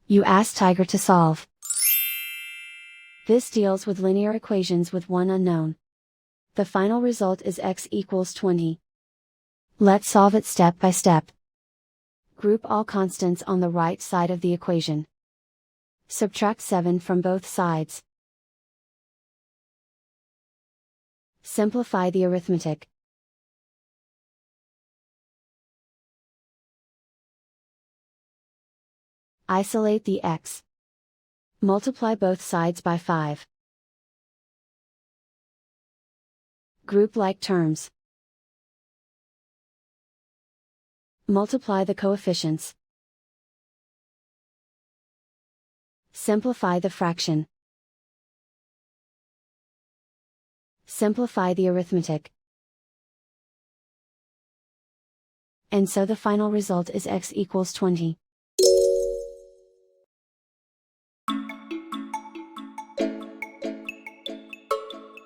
You ask Tiger to solve. This deals with linear equations with one unknown. The final result is x equals 20. Let's solve it step by step. Group all constants on the right side of the equation. Subtract 7 from both sides. Simplify the arithmetic. Isolate the x. Multiply both sides by 5. Group like terms. Multiply the coefficients. Simplify the fraction. Simplify the arithmetic. And so the final result is x equals 20.